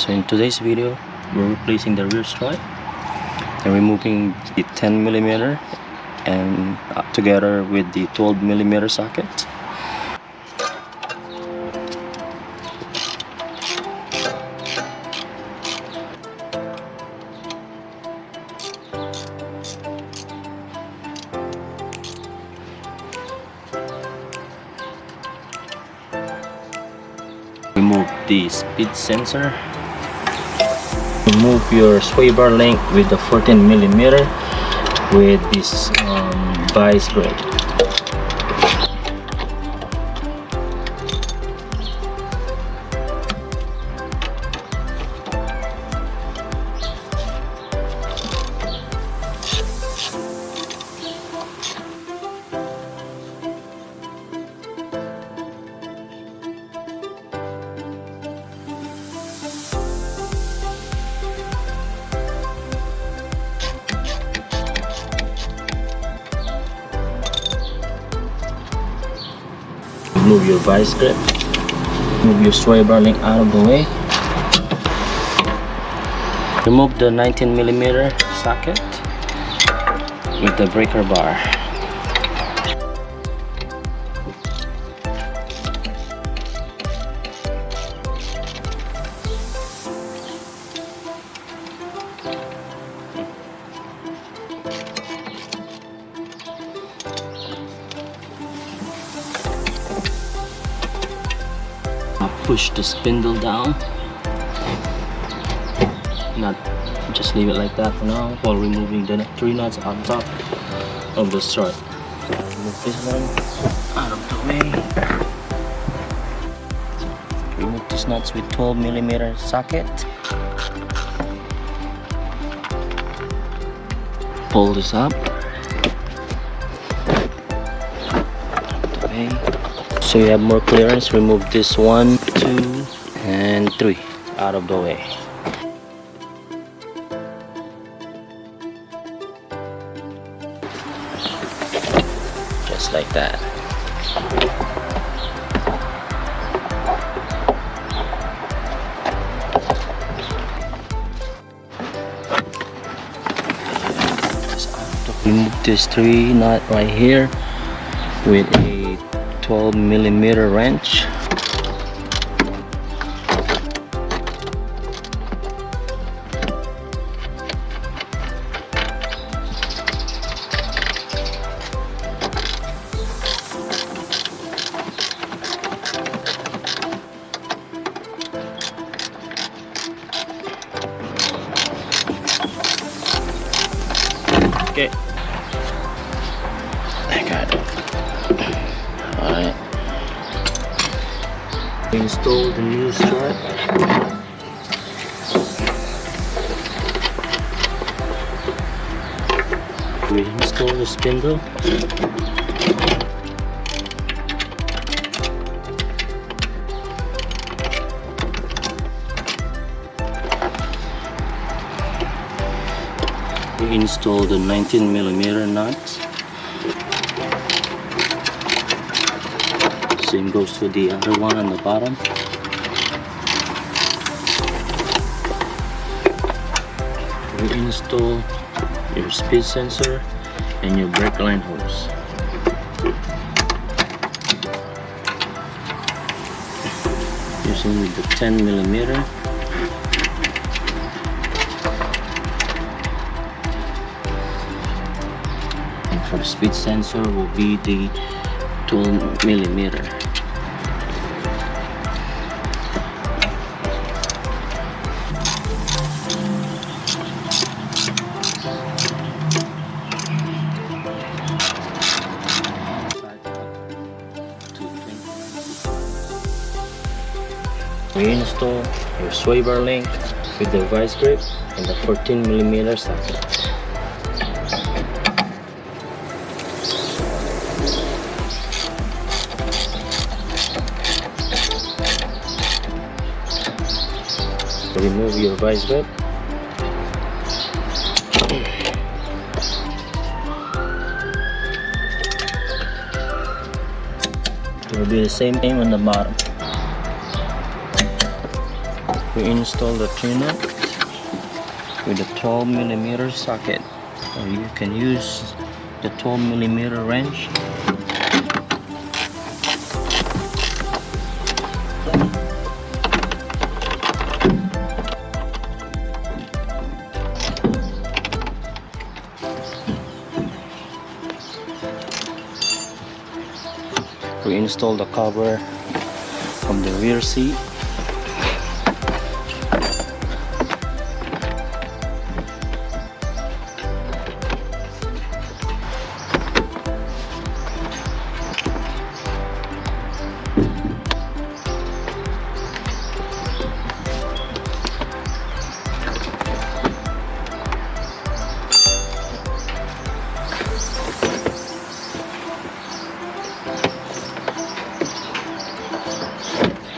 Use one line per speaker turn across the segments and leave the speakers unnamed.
So in today's video, we're replacing the rear strut and removing the 10mm and together with the 12mm socket. Remove the speed sensor. Remove your sway bar link with the 14mm with this VISE grip. Move your VISE grip. Move your sway bar link out of the way. Remove the 19mm socket with the breaker bar. Push the spindle down. Not just leave it like that for now while removing the 3 nuts on top of the strut. Remove this one out of the way. Remove these nuts with 12mm socket. Pull this up. Out of the way. So you have more clearance. Remove this 1, 2, and 3 out of the way. Just like that. Remove this 3 nut right here with a 12mm wrench. Okay, I got it. Alright. Install the new strut. Reinstall the spindle. Reinstall the 19mm nuts. Same goes to the other one on the bottom. Reinstall your speed sensor and your brake line hose. Using with the 10mm. And for the speed sensor will be the 12mm. Reinstall your sway bar link with the VISE grip and the 14mm socket. Remove your VISE grip. It will be the same thing on the bottom. We install the tune-up with a 12mm socket, or you can use the 12mm wrench. We install the cover from the rear seat.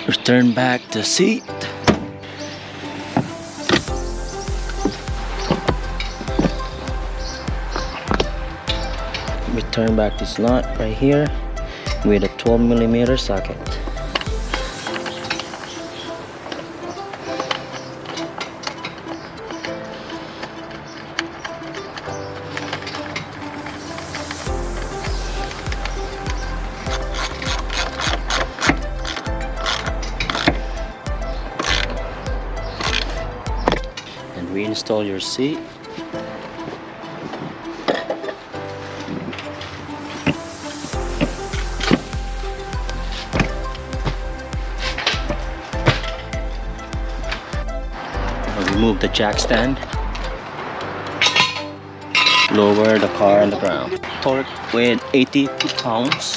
Return back the seat. Return back this nut right here with a 12mm socket. Reinstall your seat. Remove the jack stand. Lower the car on the ground. Torque with 80 pounds.